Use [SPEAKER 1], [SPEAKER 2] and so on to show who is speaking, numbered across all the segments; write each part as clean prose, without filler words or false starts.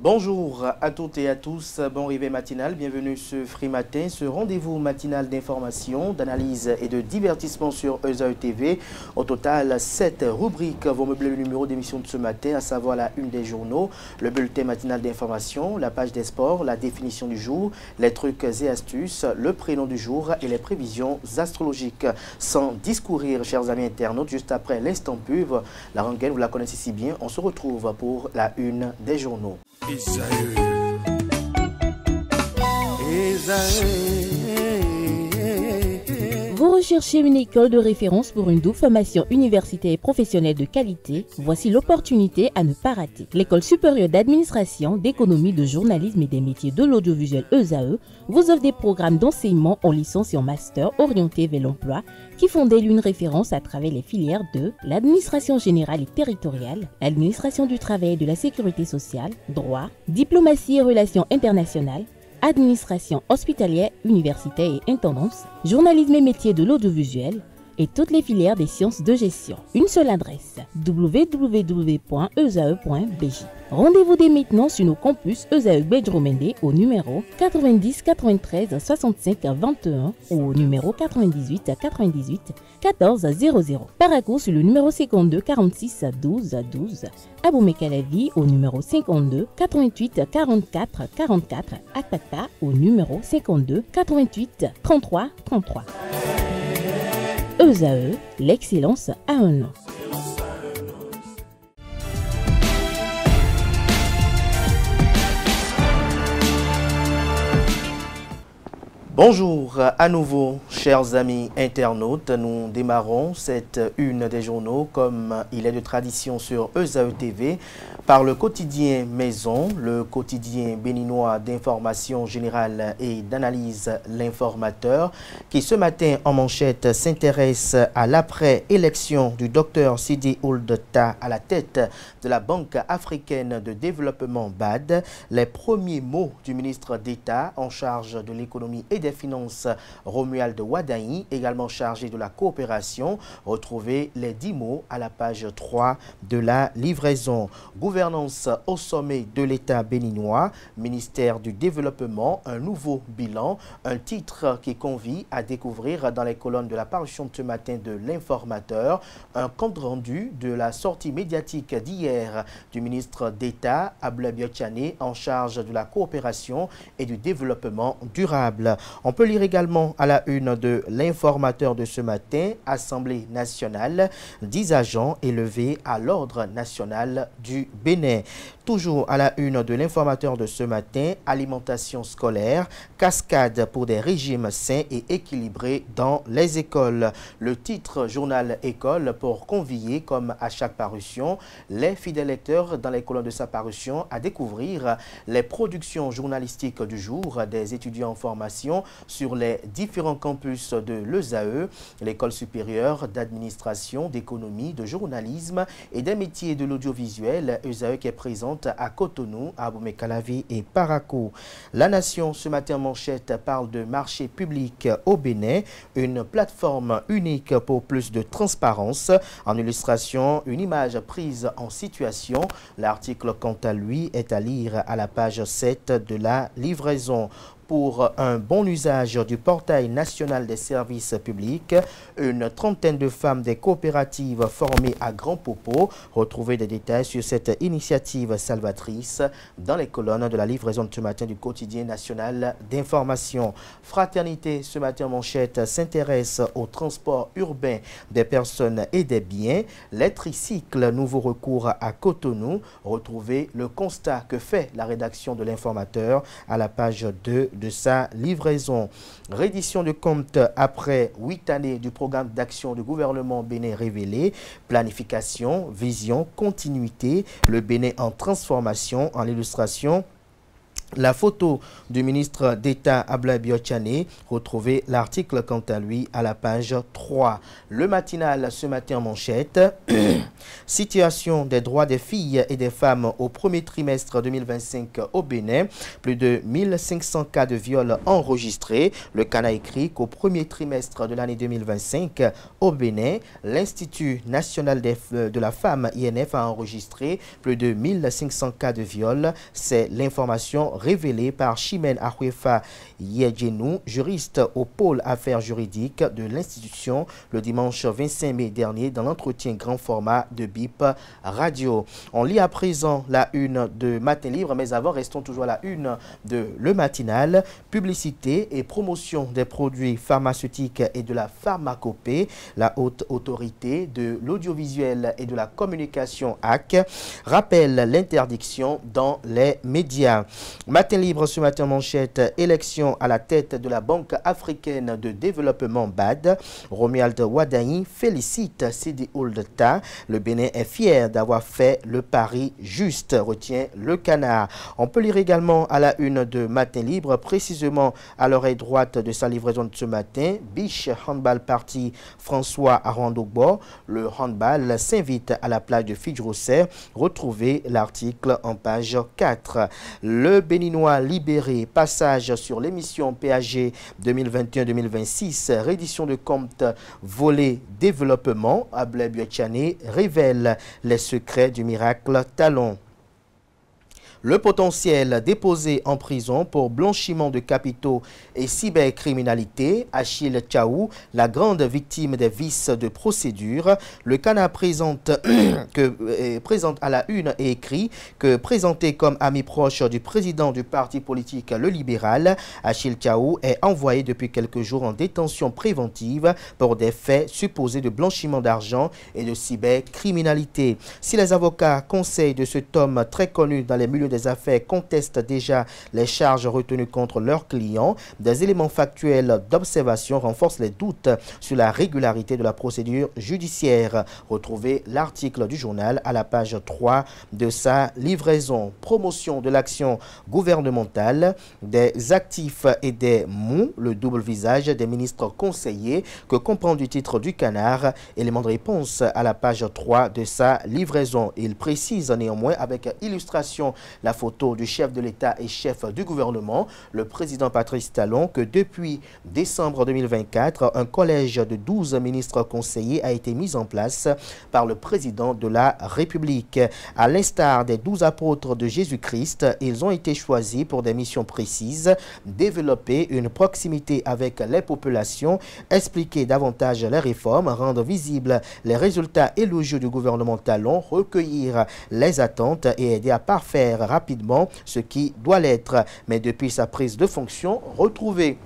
[SPEAKER 1] Bonjour à toutes et à tous, bon réveil matinal, bienvenue ce Free Matin, ce rendez-vous matinal d'information, d'analyse et de divertissement sur ESAE TV. Au total, 7 rubriques vont meubler le numéro d'émission de ce matin, à savoir la une des journaux, le bulletin matinal d'information, la page des sports, la définition du jour, les trucs et astuces, le prénom du jour et les prévisions astrologiques. Sans discourir, chers amis internautes, juste après l'instant pub, la rengaine, vous la connaissez si bien, on se retrouve pour la une des journaux.
[SPEAKER 2] Vous recherchez une école de référence pour une double formation universitaire et professionnelle de qualité? Voici l'opportunité à ne pas rater. L'École supérieure d'administration, d'économie, de journalisme et des métiers de l'audiovisuel ESAE vous offre des programmes d'enseignement en licence et en master orientés vers l'emploi qui font d'elle une référence à travers les filières de l'administration générale et territoriale, l'administration du travail et de la sécurité sociale, droit, diplomatie et relations internationales, administration hospitalière, universitaire et intendance, journalisme et métiers de l'audiovisuel et toutes les filières des sciences de gestion. Une seule adresse, www.esae.bj. Rendez-vous dès maintenant sur nos campus ESAE Bedromende au numéro 90 93 65 21 ou au numéro 98 98 14 00. Parakou sur le numéro 52 46 12 12. Aboumé-Calavi au numéro 52 88 44 44. Akpata au numéro 52 88 33 33. ESAE, l'excellence a un nom.
[SPEAKER 1] Bonjour à nouveau, chers amis internautes. Nous démarrons cette une des journaux comme il est de tradition sur ESAE TV par le quotidien Maison, le quotidien béninois d'information générale et d'analyse L'Informateur, qui ce matin en manchette s'intéresse à l'après-élection du docteur Sidi Ould Tah à la tête de la Banque africaine de développement BAD. Les premiers mots du ministre d'État en charge de l'économie et des Finances, Romuald Wadaï, également chargé de la coopération. Retrouvez les 10 mots à la page 3 de la livraison. Gouvernance au sommet de l'État béninois, ministère du Développement, un nouveau bilan, un titre qui convie à découvrir dans les colonnes de la parution de ce matin de L'Informateur, un compte rendu de la sortie médiatique d'hier du ministre d'État, Abla Biotchane, en charge de la coopération et du développement durable. On peut lire également à la une de L'Informateur de ce matin, Assemblée nationale, 10 agents élevés à l'ordre national du Bénin. Toujours à la une de L'Informateur de ce matin, alimentation scolaire, cascade pour des régimes sains et équilibrés dans les écoles. Le titre journal École pour convier, comme à chaque parution, les fidèles lecteurs dans les colonnes de sa parution à découvrir les productions journalistiques du jour des étudiants en formation sur les différents campus de l'ESAE, l'école supérieure d'administration, d'économie, de journalisme et des métiers de l'audiovisuel, ESAE qui est présente à Cotonou, à Aboumé-Calavi et Parakou. La Nation, ce matin en manchette, parle de marché public au Bénin, une plateforme unique pour plus de transparence. En illustration, une image prise en situation. L'article, quant à lui, est à lire à la page 7 de la livraison. Pour un bon usage du portail national des services publics, une trentaine de femmes des coopératives formées à Grand Popo. Retrouvez des détails sur cette initiative salvatrice dans les colonnes de la livraison de ce matin du quotidien national d'information. Fraternité, ce matin en manchette, s'intéresse au transport urbain des personnes et des biens. Les tricycles, nouveau recours à Cotonou. Retrouvez le constat que fait la rédaction de l'Informateur à la page 2 de sa livraison. Reddition de compte après 8 années du programme d'action du gouvernement bénin révélé. Planification, vision, continuité. Le Bénin en transformation. En illustration, la photo du ministre d'État Abla Biotchane. Retrouvez l'article quant à lui à la page 3. Le matinal ce matin en manchette. Situation des droits des filles et des femmes au premier trimestre 2025 au Bénin. Plus de 1500 cas de viol enregistrés. Le CAN écrit qu'au premier trimestre de l'année 2025 au Bénin, l'Institut national de la femme INF a enregistré plus de 1500 cas de viol. C'est l'information révélée par Chimène Ahwefa Yedjenou, juriste au pôle affaires juridiques de l'institution le dimanche 25 mai dernier dans l'entretien grand format de BIP Radio. On lit à présent la une de Matin Libre, mais avant, restons toujours à la une de Le Matinal. Publicité et promotion des produits pharmaceutiques et de la pharmacopée. La haute autorité de l'audiovisuel et de la communication AC rappelle l'interdiction dans les médias. Matin Libre ce matin manchette, élection à la tête de la Banque africaine de développement BAD. Romuald Wadaï félicite Sidi Ould Ta. Le Bénin est fier d'avoir fait le pari juste, retient le Canard. On peut lire également à la une de Matin Libre, précisément à l'oreille droite de sa livraison de ce matin, Biche Handball Party François Arandogbo. Le handball s'invite à la plage de Fidjrosser. Retrouvez l'article en page 4. Le Béninois libéré, passage sur l'émission PAG 2021-2026, réédition de compte volé développement. Ablé Biotchane révèle les secrets du miracle Talon. Le potentiel déposé en prison pour blanchiment de capitaux et cybercriminalité, Achille Tchaou, la grande victime des vices de procédure. Le Canard présente à la une et écrit que présenté comme ami proche du président du parti politique Le Libéral, Achille Tchaou est envoyé depuis quelques jours en détention préventive pour des faits supposés de blanchiment d'argent et de cybercriminalité. Si les avocats conseils de cet homme très connu dans les milieux des affaires contestent déjà les charges retenues contre leurs clients, des éléments factuels d'observation renforcent les doutes sur la régularité de la procédure judiciaire. Retrouvez l'article du journal à la page 3 de sa livraison. Promotion de l'action gouvernementale, des actifs et des mous, le double visage des ministres conseillers que comprend du titre du Canard. Élément de réponse à la page 3 de sa livraison. Il précise néanmoins avec illustration la photo du chef de l'État et chef du gouvernement, le président Patrice Talon, que depuis décembre 2024, un collège de 12 ministres conseillers a été mis en place par le président de la République. À l'instar des 12 apôtres de Jésus-Christ, ils ont été choisis pour des missions précises, développer une proximité avec les populations, expliquer davantage les réformes, rendre visibles les résultats élogieux du gouvernement Talon, recueillir les attentes et aider à parfaire rapidement ce qui doit l'être. Mais depuis sa prise de fonction, retrouvez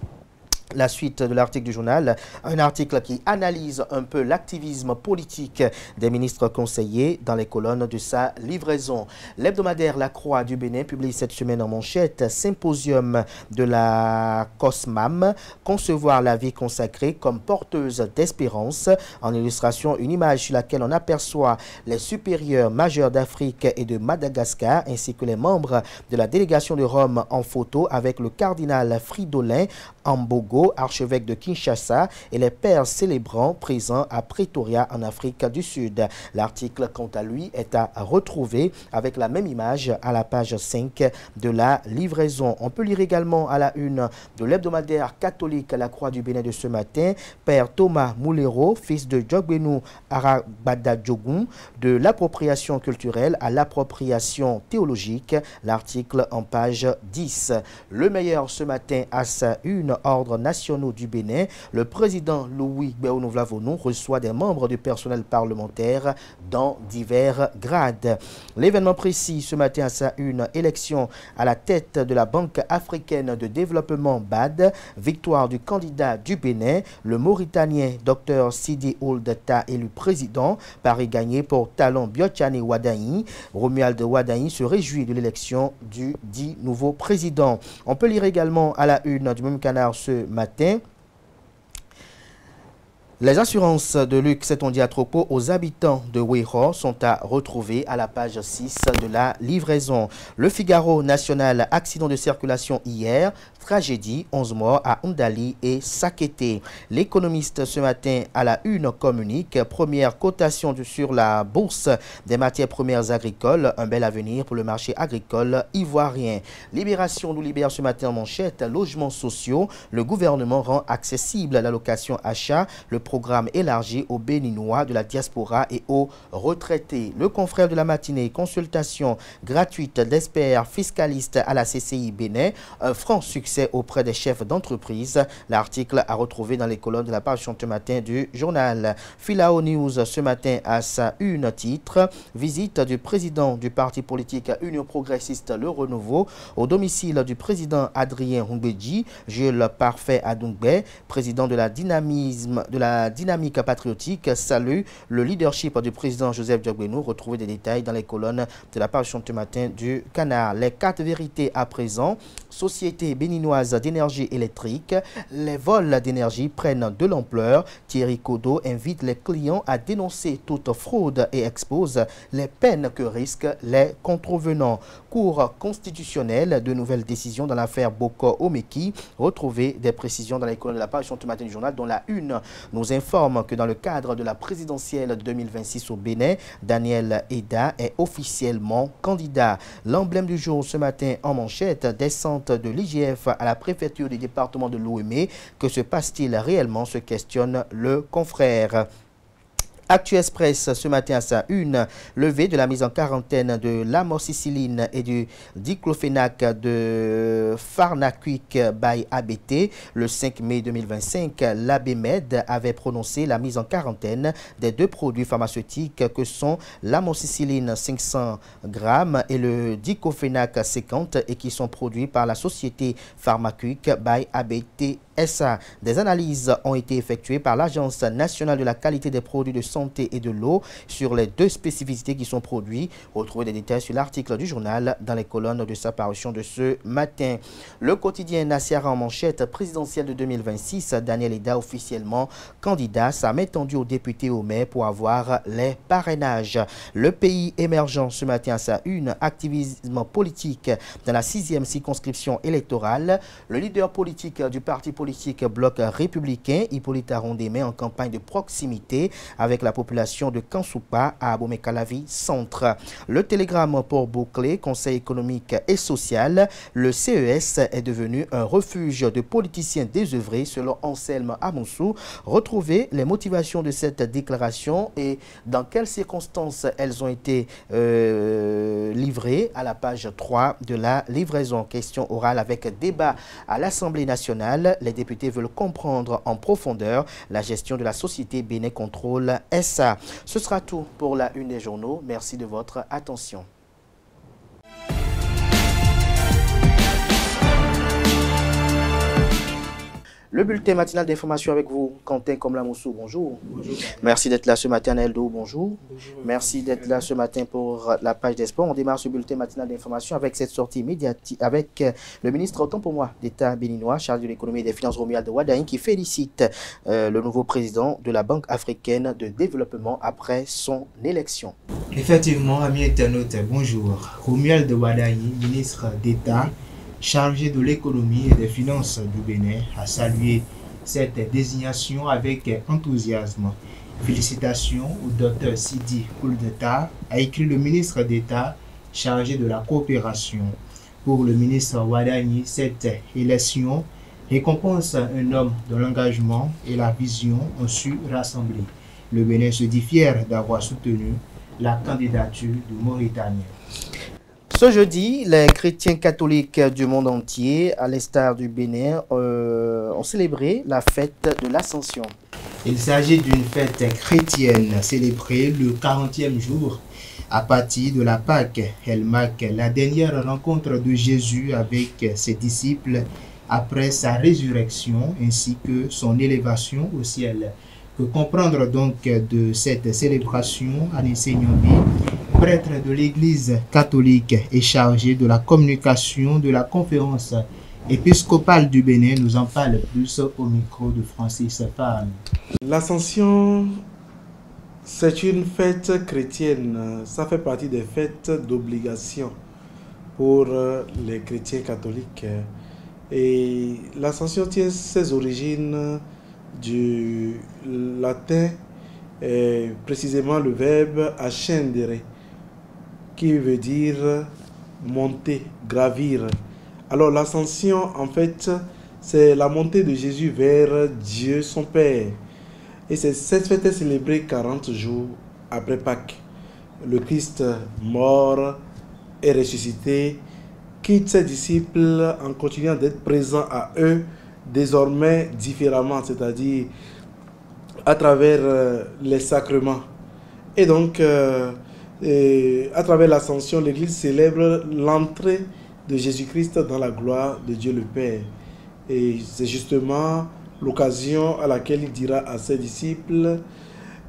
[SPEAKER 1] la suite de l'article du journal, un article qui analyse un peu l'activisme politique des ministres conseillers dans les colonnes de sa livraison. L'hebdomadaire La Croix du Bénin publie cette semaine en manchette symposium de la COSMAM, concevoir la vie consacrée comme porteuse d'espérance. En illustration, une image sur laquelle on aperçoit les supérieurs majeurs d'Afrique et de Madagascar ainsi que les membres de la délégation de Rome en photo avec le cardinal Fridolin Ambogo, archevêque de Kinshasa, et les pères célébrants présents à Pretoria en Afrique du Sud. L'article, quant à lui, est à retrouver avec la même image à la page 5 de la livraison. On peut lire également à la une de l'hebdomadaire catholique La Croix du Bénin de ce matin, Père Thomas Moulero, fils de Djogbenou Arabada Djogoun, de l'appropriation culturelle à l'appropriation théologique. L'article en page 10. Le meilleur ce matin à sa une, ordre nationaux du Bénin. Le président Louis Béounou-Vlavonou reçoit des membres du personnel parlementaire dans divers grades. L'événement précis ce matin à sa une, élection à la tête de la Banque africaine de développement BAD, victoire du candidat du Bénin, le Mauritanien Dr Sidi Ould Ta élu président, pari gagné pour Talon Biotchane Wadaï. Romuald Wadaï se réjouit de l'élection du dit nouveau président. On peut lire également à la une du même Canard ce matin Les assurances de luxe, on dit à propos aux habitants de Wéro, sont à retrouver à la page 6 de la livraison. Le Figaro national, accident de circulation hier, tragédie, 11 morts à Ndali et Sakété. L'économiste ce matin à la une communique, première cotation sur la bourse des matières premières agricoles, un bel avenir pour le marché agricole ivoirien. Libération nous libère ce matin en manchette, logements sociaux, le gouvernement rend accessible l'allocation achat, le programme élargi aux Béninois de la diaspora et aux retraités. Le confrère de la matinée, consultation gratuite d'experts fiscalistes à la CCI Bénin, un franc succès auprès des chefs d'entreprise. L'article à retrouver dans les colonnes de la page ce matin du journal. Filao News ce matin à sa une titre, visite du président du parti politique Union progressiste Le Renouveau au domicile du président Adrien Humbedji, Jules Parfait Adungbe, président de la dynamique patriotique, salue le leadership du président Joseph Diogbenou. Retrouvez des détails dans les colonnes de la page ce matin du Canard. Les 4 vérités à présent. Société béninoise d'énergie électrique, les vols d'énergie prennent de l'ampleur. Thierry Kodo invite les clients à dénoncer toute fraude et expose les peines que risquent les contrevenants. Cour constitutionnelle, de nouvelles décisions dans l'affaire Boko Omeki. Retrouvez des précisions dans les colonnes de la page ce matin du journal, dont la une nous informe que dans le cadre de la présidentielle 2026 au Bénin, Daniel Eda est officiellement candidat. L'emblème du jour ce matin en manchette, descente de l'IGF à la préfecture du département de l'Ouémé. Que se passe-t-il réellement, se questionne le confrère. Actu Express ce matin à sa une, levée de la mise en quarantaine de l'amoxicilline et du diclofénac de Pharmaquick by ABT. Le 5 mai 2025, l'ABMED avait prononcé la mise en quarantaine des 2 produits pharmaceutiques que sont l'amoxicilline 500 grammes et le diclofénac 50 et qui sont produits par la société Pharmaquick by ABT. Des analyses ont été effectuées par l'Agence nationale de la qualité des produits de santé et de l'eau sur les 2 spécificités qui sont produits. Retrouvez des détails sur l'article du journal dans les colonnes de sa parution de ce matin. Le quotidien Nassiara en manchette, présidentielle de 2026, Daniel Eda officiellement candidat. Ça m'est tendu aux députés au maire pour avoir les parrainages. Le pays émergent ce matin à sa une, activisme politique dans la 6e circonscription électorale. Le leader politique du parti politique Bloc républicain, Hippolyte Arondemé, en campagne de proximité avec la population de Kansoupa à Abomey-Calavi Centre. Le télégramme pour boucler, Conseil économique et social, le CES est devenu un refuge de politiciens désœuvrés selon Anselme Amoussou. Retrouvez les motivations de cette déclaration et dans quelles circonstances elles ont été livrées à la page 3 de la livraison. Question orale avec débat à l'Assemblée nationale. Les députés veulent comprendre en profondeur la gestion de la société Bénin Contrôle SA. Ce sera tout pour la une des journaux. Merci de votre attention. Le bulletin matinal d'information avec vous, Quentin Komlamoussou, bonjour.
[SPEAKER 3] Bonjour.
[SPEAKER 1] Merci d'être là ce matin, Neldo, bonjour.
[SPEAKER 3] Bonjour.
[SPEAKER 1] Merci d'être là ce matin pour la page des sports. On démarre ce bulletin matinal d'information avec cette sortie médiatique, avec le ministre, autant pour moi, d'État béninois, chargé de l'économie et des finances, Romuald Wadagne, qui félicite le nouveau président de la Banque africaine de développement après son élection.
[SPEAKER 3] Effectivement, amis internautes, bonjour. Romuald Wadagne, ministre d'État, chargé de l'économie et des finances du Bénin, a salué cette désignation avec enthousiasme. Félicitations au Dr Sidi Kouldeta, a écrit le ministre d'État chargé de la coopération. Pour le ministre Wadagne, cette élection récompense un homme dont l'engagement et la vision ont su rassembler. Le Bénin se dit fier d'avoir soutenu la candidature du Mauritanien.
[SPEAKER 1] Ce jeudi, les chrétiens catholiques du monde entier, à l'instar du Bénin, ont célébré la fête de l'Ascension.
[SPEAKER 3] Il s'agit d'une fête chrétienne célébrée le 40e jour à partir de la Pâque. Elle marque la dernière rencontre de Jésus avec ses disciples après sa résurrection ainsi que son élévation au ciel. Que comprendre donc de cette célébration? Anissé Nyombi, prêtre de l'Église catholique et chargé de la communication de la conférence épiscopal du Bénin nous en parle plus au micro de Francis Faham.
[SPEAKER 4] L'Ascension, c'est une fête chrétienne. Ça fait partie des fêtes d'obligation pour les chrétiens catholiques. Et l'Ascension tient ses origines du latin, précisément le verbe ascendere, qui veut dire monter, gravir. Alors l'Ascension, en fait, c'est la montée de Jésus vers Dieu son Père. Et cette fête est célébrée 40 jours après Pâques. Le Christ mort et ressuscité quitte ses disciples en continuant d'être présent à eux, désormais différemment, c'est-à-dire à travers les sacrements. Et donc, à travers l'Ascension, l'Église célèbre l'entrée de Jésus-Christ dans la gloire de Dieu le Père. Et c'est justement l'occasion à laquelle il dira à ses disciples: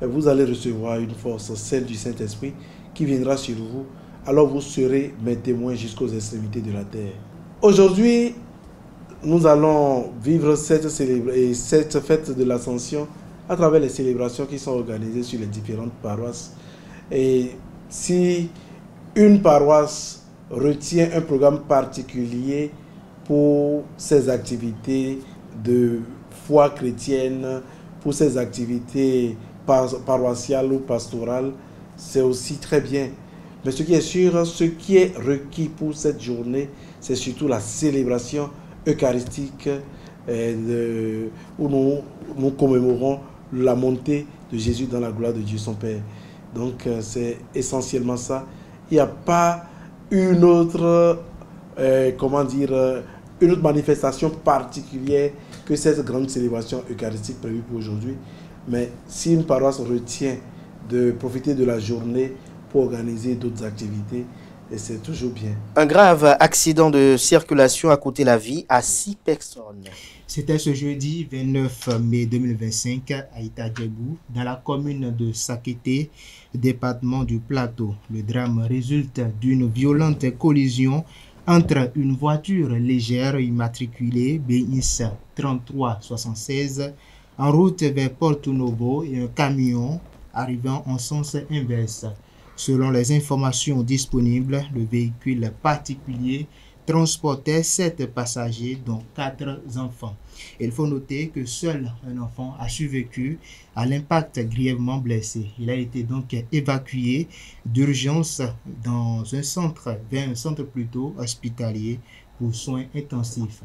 [SPEAKER 4] vous allez recevoir une force, celle du Saint-Esprit, qui viendra sur vous. Alors vous serez mes témoins jusqu'aux extrémités de la terre. Aujourd'hui, nous allons vivre cette fête de l'Ascension à travers les célébrations qui sont organisées sur les différentes paroisses. Et si une paroisse retient un programme particulier pour ses activités de foi chrétienne, pour ses activités paroissiales ou pastorales, c'est aussi très bien. Mais ce qui est sûr, ce qui est requis pour cette journée, c'est surtout la célébration eucharistique où nous commémorons la montée de Jésus dans la gloire de Dieu son Père. Donc c'est essentiellement ça. Il n'y a pas une autre, une autre manifestation particulière que cette grande célébration eucharistique prévue pour aujourd'hui. Mais si une paroisse retient de profiter de la journée pour organiser d'autres activités, et c'est toujours bien.
[SPEAKER 1] Un grave accident de circulation a coûté la vie à 6 personnes.
[SPEAKER 3] C'était ce jeudi 29 mai 2025 à Itadjebou, dans la commune de Sakété, département du Plateau. Le drame résulte d'une violente collision entre une voiture légère immatriculée BIS 3376 en route vers Porto Novo et un camion arrivant en sens inverse. Selon les informations disponibles, le véhicule particulier transportait 7 passagers, dont 4 enfants. Il faut noter que seul un enfant a survécu à l'impact, grièvement blessé. Il a été donc évacué d'urgence vers un centre plutôt hospitalier pour soins intensifs.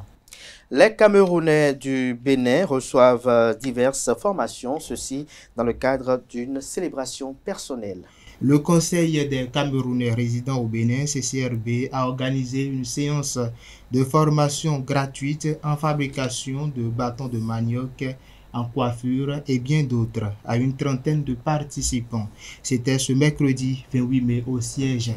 [SPEAKER 1] Les Camerounais du Bénin reçoivent diverses formations, ceci dans le cadre d'une célébration personnelle.
[SPEAKER 3] Le Conseil des Camerounais résidant au Bénin, CCRB, a organisé une séance de formation gratuite en fabrication de bâtons de manioc, en coiffure et bien d'autres à une trentaine de participants. C'était ce mercredi 28 mai au siège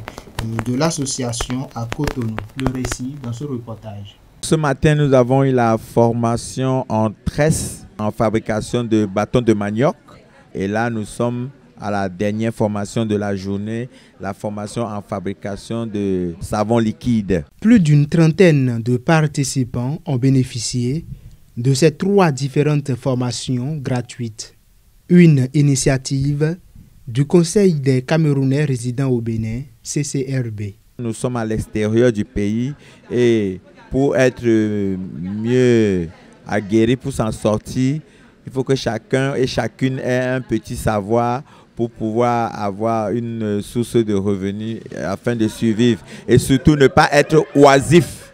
[SPEAKER 3] de l'association à Cotonou. Le récit dans ce reportage.
[SPEAKER 5] Ce matin, nous avons eu la formation en tresse, en fabrication de bâtons de manioc. Et là, nous sommes à la dernière formation de la journée, la formation en fabrication de savon liquide.
[SPEAKER 3] Plus d'une trentaine de participants ont bénéficié de ces 3 différentes formations gratuites. Une initiative du Conseil des Camerounais résidant au Bénin, CCRB.
[SPEAKER 5] Nous sommes à l'extérieur du pays et pour être mieux aguerris, pour s'en sortir, il faut que chacun et chacune ait un petit savoir pour pouvoir avoir une source de revenus afin de survivre et surtout ne pas être oisif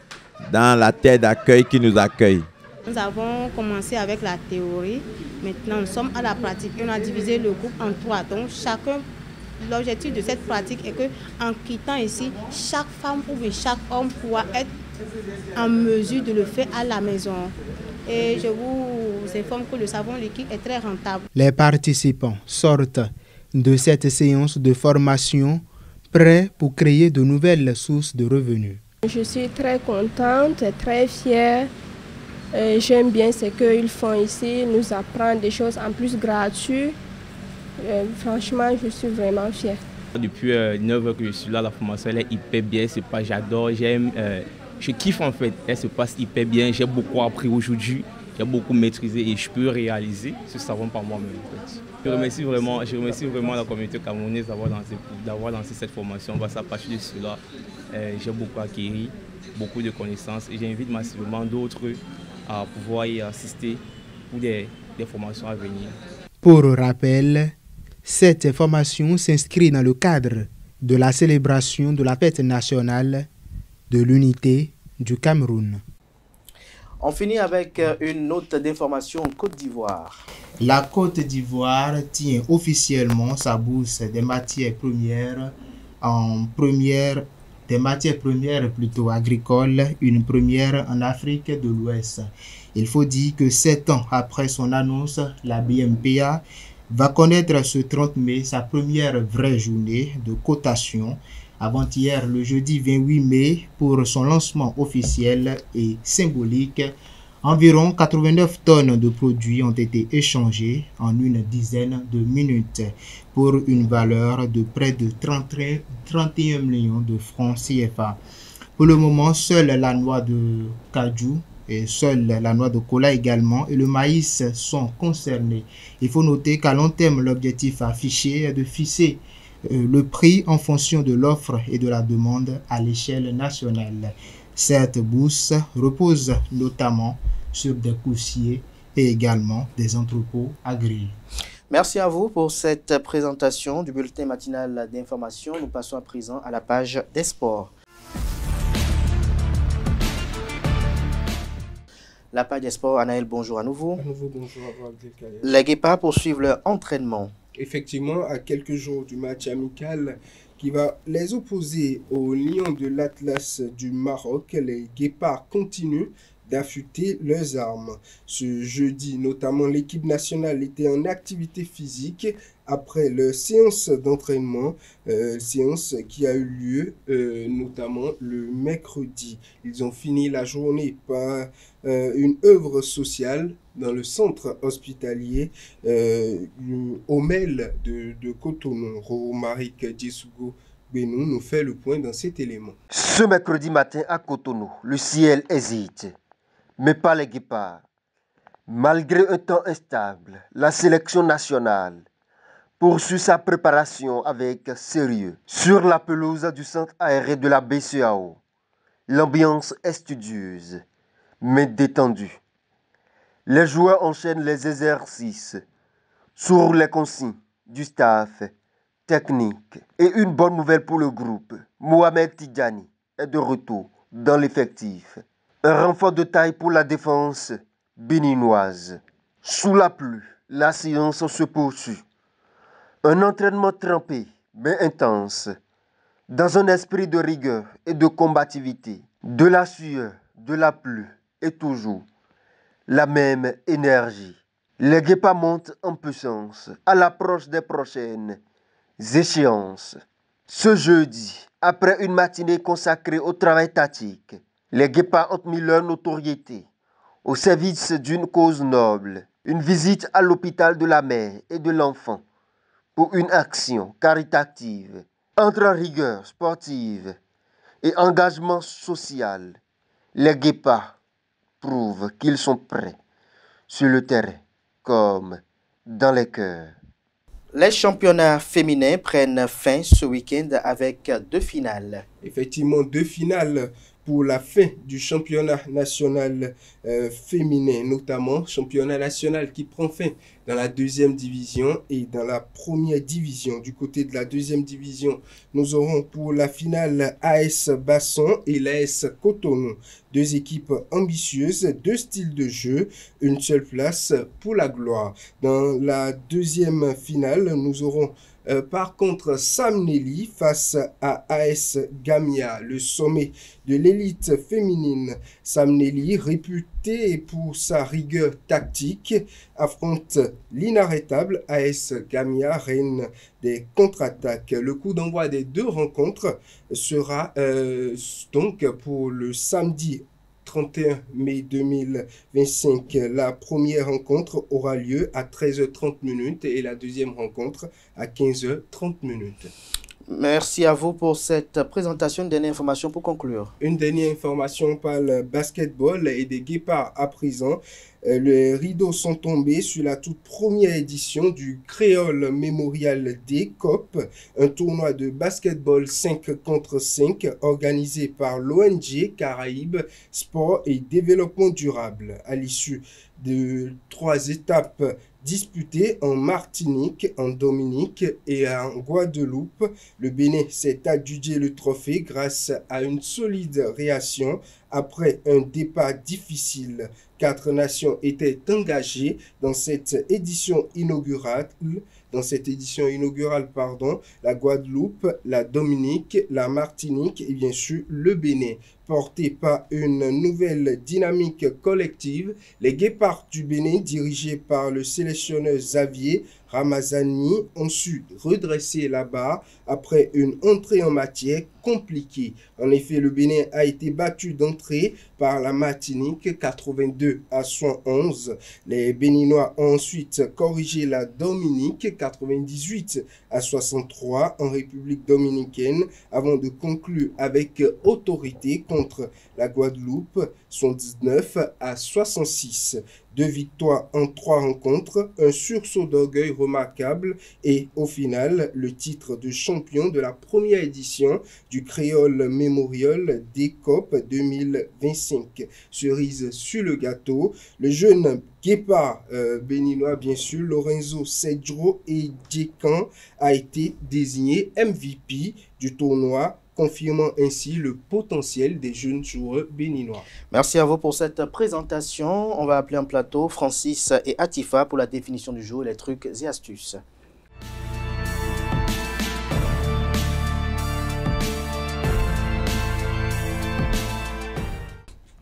[SPEAKER 5] dans la terre d'accueil qui nous accueille.
[SPEAKER 6] Nous avons commencé avec la théorie, maintenant nous sommes à la pratique. On a divisé le groupe en 3, donc l'objectif de cette pratique est qu'en quittant ici, chaque femme ou chaque homme pourra être en mesure de le faire à la maison. Et je vous informe que le savon liquide est très rentable. Les participants sortent de cette séance de formation prêts pour créer de nouvelles sources de revenus.
[SPEAKER 7] Je suis très contente, très fière. J'aime bien ce qu'ils font ici, nous apprendre des choses en plus gratuites. Franchement, je suis vraiment fière.
[SPEAKER 8] Depuis 9 heures que je suis là, la formation elle est hyper bien, j'adore, j'aime je kiffe en fait. Elle se passe hyper bien. J'ai beaucoup appris aujourd'hui. J'ai beaucoup maîtrisé et je peux réaliser ce savon par moi-même. En fait. Je remercie vraiment la communauté camerounaise d'avoir lancé cette formation. Parce qu'à partir de cela, j'ai beaucoup acquis, beaucoup de connaissances et j'invite massivement d'autres à pouvoir y assister pour des formations à venir.
[SPEAKER 3] Pour rappel, cette formation s'inscrit dans le cadre de la célébration de la fête nationale de l'unité du Cameroun.
[SPEAKER 1] On finit avec une note d'information en Côte d'Ivoire.
[SPEAKER 3] La Côte d'Ivoire tient officiellement sa bourse des matières premières agricoles, une première en Afrique de l'Ouest. Il faut dire que 7 ans après son annonce, la BMPA va connaître ce 30 mai sa première vraie journée de cotation. Avant-hier, le jeudi 28 mai, pour son lancement officiel et symbolique, environ 89 tonnes de produits ont été échangés en une dizaine de minutes pour une valeur de près de 31 millions de francs CFA. Pour le moment, seule la noix de cajou et seule la noix de cola également et le maïs sont concernés. Il faut noter qu'à long terme, l'objectif affiché est de fixer le prix en fonction de l'offre et de la demande à l'échelle nationale. Cette bourse repose notamment sur des coursiers et également des entrepôts agréés.
[SPEAKER 1] Merci à vous pour cette présentation du bulletin matinal d'information. Nous passons à présent à la page des sports. La page des sports, Anaël, bonjour à nouveau.
[SPEAKER 9] À nouveau, bonjour à vous, Abdelkader.
[SPEAKER 1] Les Guépards poursuivent leur entraînement.
[SPEAKER 9] Effectivement, à quelques jours du match amical qui va les opposer aux Lions de l'Atlas du Maroc, les Guépards continuent d'affûter leurs armes. Ce jeudi, notamment, l'équipe nationale était en activité physique après leur séance d'entraînement, séance qui a eu lieu notamment le mercredi. Ils ont fini la journée par une œuvre sociale dans le centre hospitalier Omel de Cotonou. Romaric Djessougo Benou nous fait le point dans cet élément.
[SPEAKER 10] Ce mercredi matin à Cotonou, le ciel hésite, mais pas les Guépards. Malgré un temps instable, la sélection nationale poursuit sa préparation avec sérieux. Sur la pelouse du centre aéré de la BCEAO, l'ambiance est studieuse, mais détendue. Les joueurs enchaînent les exercices sur les consignes du staff technique. Et une bonne nouvelle pour le groupe, Mohamed Tidjani est de retour dans l'effectif. Un renfort de taille pour la défense béninoise. Sous la pluie, la séance se poursuit. Un entraînement trempé, mais intense, dans un esprit de rigueur et de combativité. De la sueur, de la pluie et toujours la même énergie. Les Guépards montent en puissance à l'approche des prochaines échéances. Ce jeudi, après une matinée consacrée au travail tactique, les Guépards ont mis leur notoriété au service d'une cause noble, une visite à l'hôpital de la mère et de l'enfant pour une action caritative. Entre rigueur sportive et engagement social, les Guépards prouvent qu'ils sont prêts sur le terrain comme dans les cœurs.
[SPEAKER 1] Les championnats féminins prennent fin ce week-end avec 2 finales.
[SPEAKER 9] Effectivement, 2 finales pour la fin du championnat national féminin, notamment championnat national qui prend fin dans la 2e division et dans la 1re division. Du côté de la 2e division, nous aurons pour la finale AS Basson et l'AS Cotonou. 2 équipes ambitieuses, 2 styles de jeu, une seule place pour la gloire. Dans la 2e finale, nous aurons par contre Sam Nelly face à AS Gamia, le sommet de l'élite féminine. Sam Nelly, réputé pour sa rigueur tactique, affronte l'inarrêtable AS Gamia, reine des contre-attaques. Le coup d'envoi des 2 rencontres sera donc pour le samedi 31 mai 2025. La première rencontre aura lieu à 13h30 et la deuxième rencontre à 15h30.
[SPEAKER 1] Merci à vous pour cette présentation. Une dernière information pour conclure.
[SPEAKER 9] Une dernière information par le basketball et des Guépards à présent. Les rideaux sont tombés sur la toute première édition du Créole Memorial Day Cup, un tournoi de basketball 5 contre 5 organisé par l'ONG Caraïbes Sport et Développement Durable. À l'issue de 3 étapes disputées en Martinique, en Dominique et en Guadeloupe, le Bénin s'est adjugé le trophée grâce à une solide réaction après un départ difficile. 4 nations étaient engagées dans cette édition inaugurale. La Guadeloupe, la Dominique, la Martinique et bien sûr le Bénin. Portés par une nouvelle dynamique collective, les Guépards du Bénin, dirigés par le sélectionneur Xavier Ramazani, ont su redresser la barre après une entrée en matière compliquée. En effet, le Bénin a été battu d'entrée par la Martinique 82-111. Les Béninois ont ensuite corrigé la Dominique 98-63 en République dominicaine avant de conclure avec autorité contre la Guadeloupe 79-66. 2 victoires en 3 rencontres, un sursaut d'orgueil remarquable et au final le titre de champion de la première édition du Créole Memorial Day Cup 2025. Cerise sur le gâteau, le jeune Guépard béninois bien sûr, Lorenzo Cedro et Djekan a été désigné MVP du tournoi, confirmant ainsi le potentiel des jeunes joueurs béninois.
[SPEAKER 1] Merci à vous pour cette présentation. On va appeler en plateau Francis et Atifa pour la définition du jour et les trucs et astuces.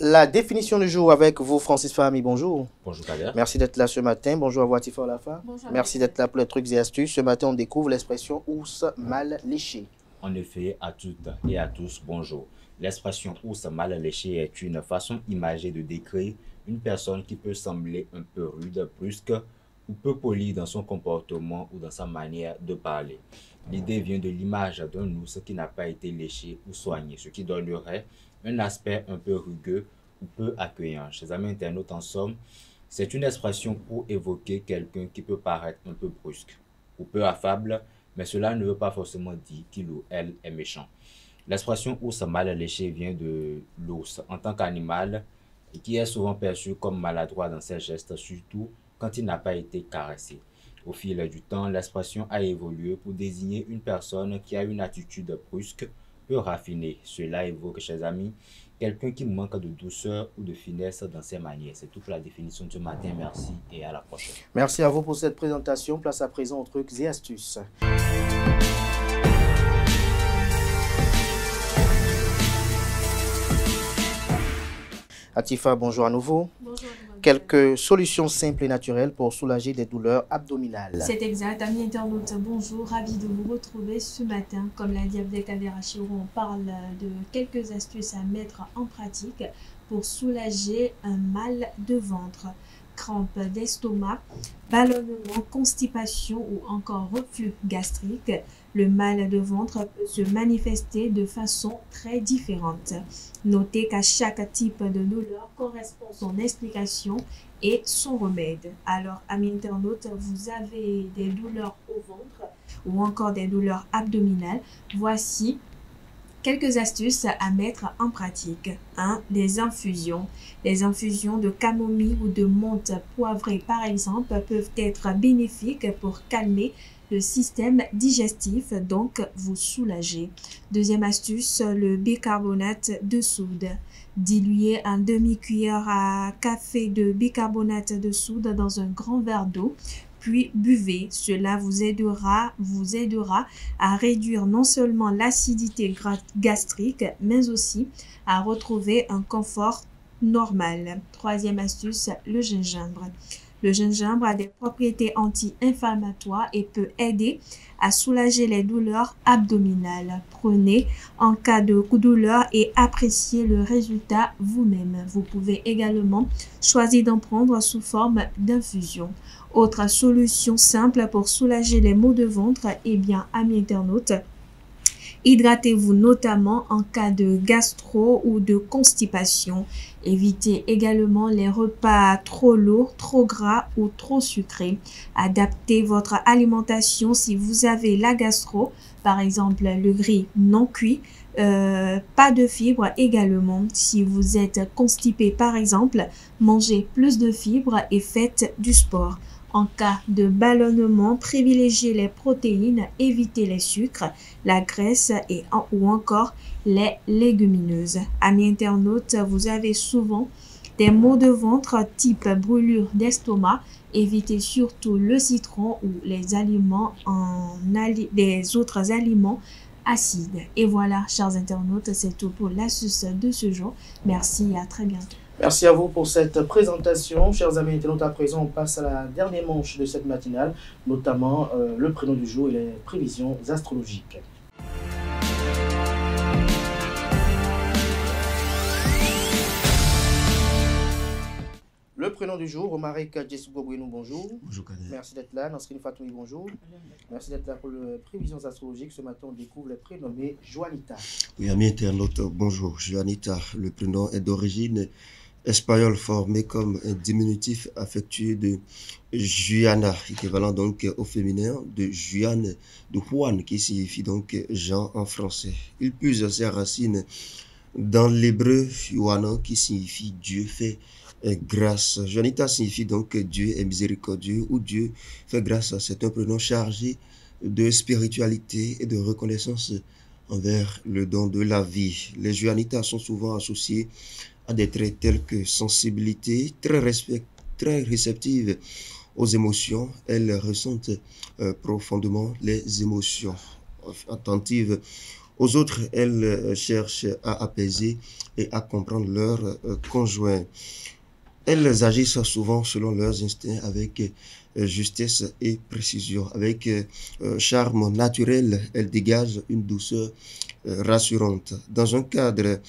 [SPEAKER 1] La définition du jour avec vous, Francis Fahmi, bonjour.
[SPEAKER 11] Bonjour Kader.
[SPEAKER 1] Merci d'être là ce matin. Bonjour à vous, Atifa Olafa.
[SPEAKER 12] Bonjour.
[SPEAKER 1] Merci d'être là pour les trucs et astuces. Ce matin, on découvre l'expression ours mal léché.
[SPEAKER 11] En effet, à toutes et à tous, bonjour. L'expression ours mal léché est une façon imagée de décrire une personne qui peut sembler un peu rude, brusque ou peu polie dans son comportement ou dans sa manière de parler. L'idée vient de l'image d'un ours qui n'a pas été léché ou soigné, ce qui donnerait un aspect un peu rugueux ou peu accueillant. Chers amis internautes, en somme, c'est une expression pour évoquer quelqu'un qui peut paraître un peu brusque ou peu affable, mais cela ne veut pas forcément dire qu'il ou elle est méchant. L'expression ours mal léché vient de l'ours en tant qu'animal et qui est souvent perçu comme maladroit dans ses gestes, surtout quand il n'a pas été caressé. Au fil du temps, l'expression a évolué pour désigner une personne qui a une attitude brusque, peu raffinée. Cela évoque, chers amis, quelqu'un qui manque de douceur ou de finesse dans ses manières. C'est tout pour la définition de ce matin. Merci et à la prochaine.
[SPEAKER 1] Merci à vous pour cette présentation. Place à présent aux trucs et astuces. Atifa, bonjour à nouveau.
[SPEAKER 12] Bonjour.
[SPEAKER 1] Quelques solutions simples et naturelles pour soulager des douleurs abdominales.
[SPEAKER 12] C'est exact. Amis internautes, bonjour. Ravi de vous retrouver ce matin. Comme l'a dit Abdelkader Achirou, on parle de quelques astuces à mettre en pratique pour soulager un mal de ventre, crampes d'estomac, ballonnement, constipation ou encore reflux gastrique. Le mal de ventre peut se manifester de façon très différente. Notez qu'à chaque type de douleur correspond son explication et son remède. Alors, amis internautes, vous avez des douleurs au ventre ou encore des douleurs abdominales. Voici quelques astuces à mettre en pratique. 1. Les infusions. Les infusions de camomille ou de menthe poivrée par exemple peuvent être bénéfiques pour calmer le système digestif, donc vous soulager. Deuxième astuce, le bicarbonate de soude. Diluez un demi-cuillère à café de bicarbonate de soude dans un grand verre d'eau, puis buvez. Cela vous aidera à réduire non seulement l'acidité gastrique, mais aussi à retrouver un confort normal. Troisième astuce, le gingembre. Le gingembre a des propriétés anti-inflammatoires et peut aider à soulager les douleurs abdominales. Prenez en cas de douleur et appréciez le résultat vous-même. Vous pouvez également choisir d'en prendre sous forme d'infusion. Autre solution simple pour soulager les maux de ventre, amis internautes, Hydratez-vous notamment en cas de gastro ou de constipation. Évitez également les repas trop lourds, trop gras ou trop sucrés. Adaptez votre alimentation si vous avez la gastro, par exemple le riz non cuit. Pas de fibres également. Si vous êtes constipé par exemple, mangez plus de fibres et faites du sport. En cas de ballonnement, privilégiez les protéines, évitez les sucres, la graisse ou encore les légumineuses. Amis internautes, vous avez souvent des maux de ventre type brûlure d'estomac. Évitez surtout le citron ou les autres aliments acides. Et voilà, chers internautes, c'est tout pour l'astuce de ce jour. Merci et à très bientôt.
[SPEAKER 1] Merci à vous pour cette présentation. Chers amis internautes, à présent, on passe à la dernière manche de cette matinale, notamment le prénom du jour et les prévisions astrologiques. Le prénom du jour, Omarek Djessougo-Bouenou, bonjour.
[SPEAKER 13] Bonjour Kader.
[SPEAKER 1] Merci d'être là. Nasrine Fatoumi, bonjour. Merci d'être là pour les prévisions astrologiques. Ce matin, on découvre les prénommés Joanita.
[SPEAKER 13] Oui, amis internautes, bonjour. Joanita, le prénom est d'origine espagnole formé comme un diminutif affectueux de Juana, équivalent donc au féminin de Juan, de Juan, qui signifie donc Jean en français. Il puise ses racines dans l'hébreu Juana, qui signifie Dieu fait grâce. Joanita signifie donc Dieu est miséricordieux ou Dieu fait grâce. C'est un prénom chargé de spiritualité et de reconnaissance envers le don de la vie. Les Joanitas sont souvent associés à des traits tels que sensibilité, très réceptive aux émotions. Elles ressentent profondément les émotions. Attentives aux autres, elles cherchent à apaiser et à comprendre leurs conjoints. Elles agissent souvent selon leurs instincts avec justesse et précision. Avec charme naturel, elles dégagent une douceur rassurante. Dans un cadre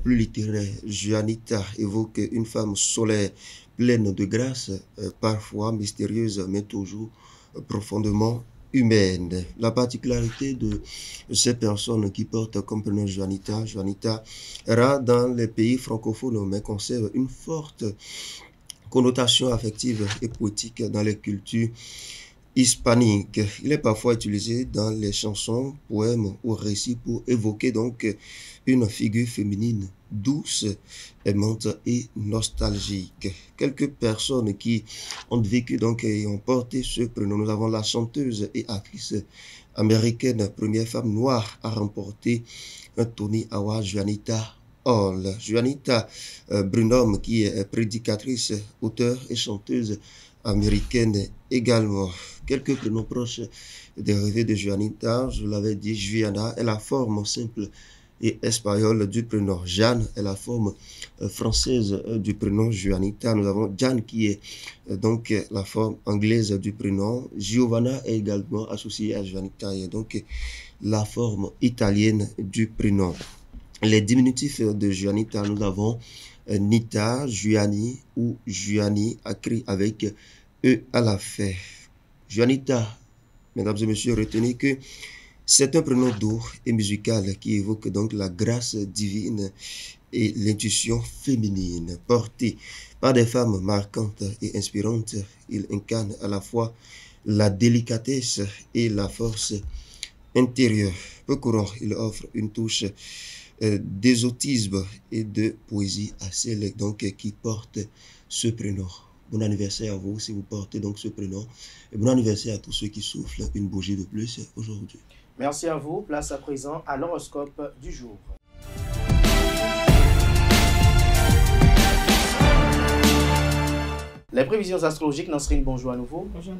[SPEAKER 13] plus littéraire, Joanita évoque une femme solaire, pleine de grâce, parfois mystérieuse, mais toujours profondément humaine. La particularité de ces personnes qui portent comme prénom Joanita, Joanita rare dans les pays francophones, mais conserve une forte connotation affective et poétique dans les cultures hispaniques. Il est parfois utilisé dans les chansons, poèmes ou récits pour évoquer donc une figure féminine douce, aimante et nostalgique. Quelques personnes qui ont vécu donc et ont porté ce prénom. Nous avons la chanteuse et actrice américaine, première femme noire à remporter un Tony Award, Joanita Hall. Joanita Brunholm, qui est prédicatrice, auteure et chanteuse américaine également. Quelques prénoms proches dérivés de Joanita, je l'avais dit, Juana est la forme simple et espagnole du prénom. Jeanne est la forme française du prénom Joanita. Nous avons Jan qui est donc la forme anglaise du prénom. Giovanna est également associée à Joanita et donc la forme italienne du prénom. Les diminutifs de Joanita, nous avons Nita, Juani ou Juani, écrit avec E à la fin. Joanita, mesdames et messieurs, retenez que c'est un prénom doux et musical qui évoque donc la grâce divine et l'intuition féminine. Porté par des femmes marquantes et inspirantes, il incarne à la fois la délicatesse et la force intérieure. Peu courant, il offre une touche d'ésotisme et de poésie à celles donc qui portent ce prénom. Bon anniversaire à vous si vous portez donc ce prénom. Et bon anniversaire à tous ceux qui soufflent une bougie de plus aujourd'hui.
[SPEAKER 1] Merci à vous. Place à présent à l'horoscope du jour. Les prévisions astrologiques, Nasrine, bonjour à nouveau.
[SPEAKER 14] Bonjour,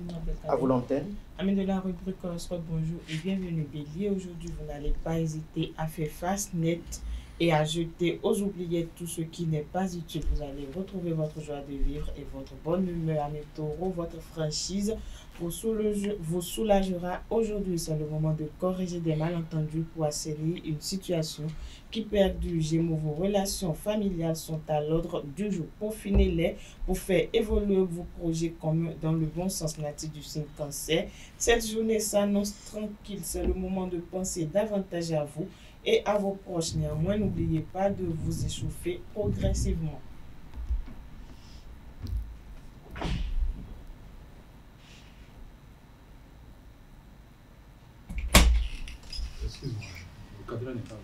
[SPEAKER 1] à vous l'antenne.
[SPEAKER 14] Amis de la rubrique horoscope, bonjour et bienvenue Bélier. Aujourd'hui, vous n'allez pas hésiter à faire face nette et à jeter aux oubliettes tout ce qui n'est pas utile. Vous allez retrouver votre joie de vivre et votre bonne humeur. Amis Taureau, votre franchise vous soulagera. Aujourd'hui, c'est le moment de corriger des malentendus pour assainir une situation qui perdure. Gémeaux, vos relations familiales sont à l'ordre du jour. Peaufinez-les pour faire évoluer vos projets communs dans le bon sens. Natif du signe Cancer, cette journée s'annonce tranquille. C'est le moment de penser davantage à vous et à vos proches. Néanmoins, n'oubliez pas de vous échauffer progressivement.
[SPEAKER 15] Excuse-moi, le cadran n'est pas bon.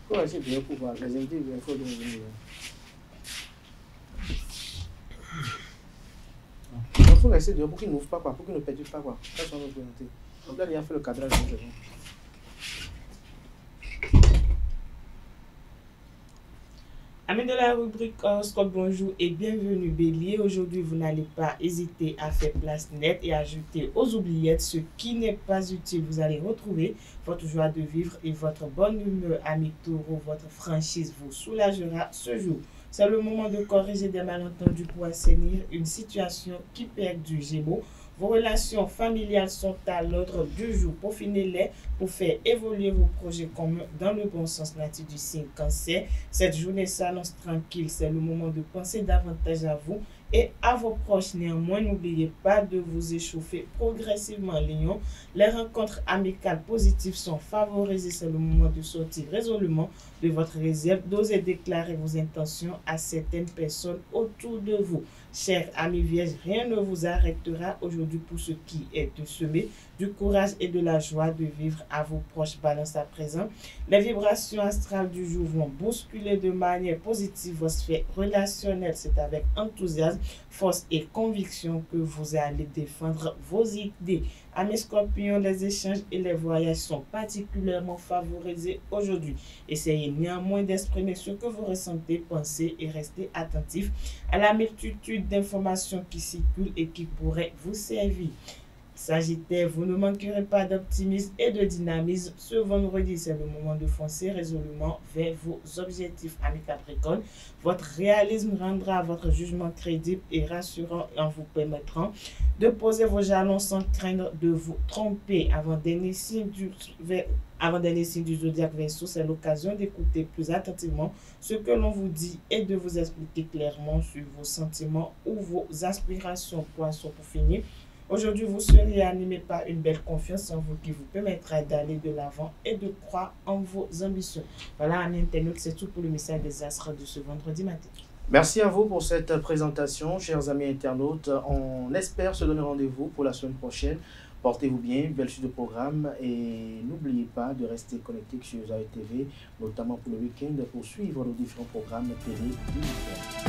[SPEAKER 1] Comment c'est bien pour voir les invités, il faut venir. Il faut laisser dehors pour qu'ils n'ouvrent pas, pour qu'ils ne perdent pas. Ça, c'est notre volonté. Donc là, il a fait le cadrage.
[SPEAKER 14] Amis de la rubrique Horoscope, bonjour et bienvenue Bélier. Aujourd'hui, vous n'allez pas hésiter à faire place nette et à jeter aux oubliettes ce qui n'est pas utile. Vous allez retrouver votre joie de vivre et votre bonne humeur. Amis Taureau, votre franchise vous soulagera ce jour. C'est le moment de corriger des malentendus pour assainir une situation qui perdure. Gémeaux, vos relations familiales sont à l'ordre du jour. Peaufinez-les pour faire évoluer vos projets communs dans le bon sens. Natif du signe Cancer, cette journée s'annonce tranquille. C'est le moment de penser davantage à vous et à vos proches. Néanmoins, n'oubliez pas de vous échauffer progressivement. Lion, les rencontres amicales positives sont favorisées. C'est le moment de sortir résolument de votre réserve, d'oser déclarer vos intentions à certaines personnes autour de vous. Chers amis vierges, rien ne vous arrêtera aujourd'hui pour ce qui est de semer du courage et de la joie de vivre à vos proches. Balance à présent, les vibrations astrales du jour vont bousculer de manière positive vos sphères relationnelles. C'est avec enthousiasme, force et conviction que vous allez défendre vos idées. Amis Scorpions, les échanges et les voyages sont particulièrement favorisés aujourd'hui. Essayez néanmoins d'exprimer ce que vous ressentez, pensez et restez attentif à la multitude d'informations qui circulent et qui pourraient vous servir. Sagittaire, vous ne manquerez pas d'optimisme et de dynamisme. Ce vendredi, c'est le moment de foncer résolument vers vos objectifs. Amis Capricorne, votre réalisme rendra votre jugement crédible et rassurant en vous permettant de poser vos jalons sans craindre de vous tromper. Avant dernier signe du zodiaque Verseau, c'est l'occasion d'écouter plus attentivement ce que l'on vous dit et de vous expliquer clairement sur vos sentiments ou vos aspirations. Poisson, pour finir, aujourd'hui, vous serez animé par une belle confiance en vous qui vous permettra d'aller de l'avant et de croire en vos ambitions. Voilà, amis internautes, c'est tout pour le message des astres de ce vendredi matin.
[SPEAKER 1] Merci à vous pour cette présentation, chers amis internautes. On espère se donner rendez-vous pour la semaine prochaine. Portez-vous bien, belle suite de programme et n'oubliez pas de rester connecté sur ZAE TV, notamment pour le week-end, pour suivre nos différents programmes télé du week-end.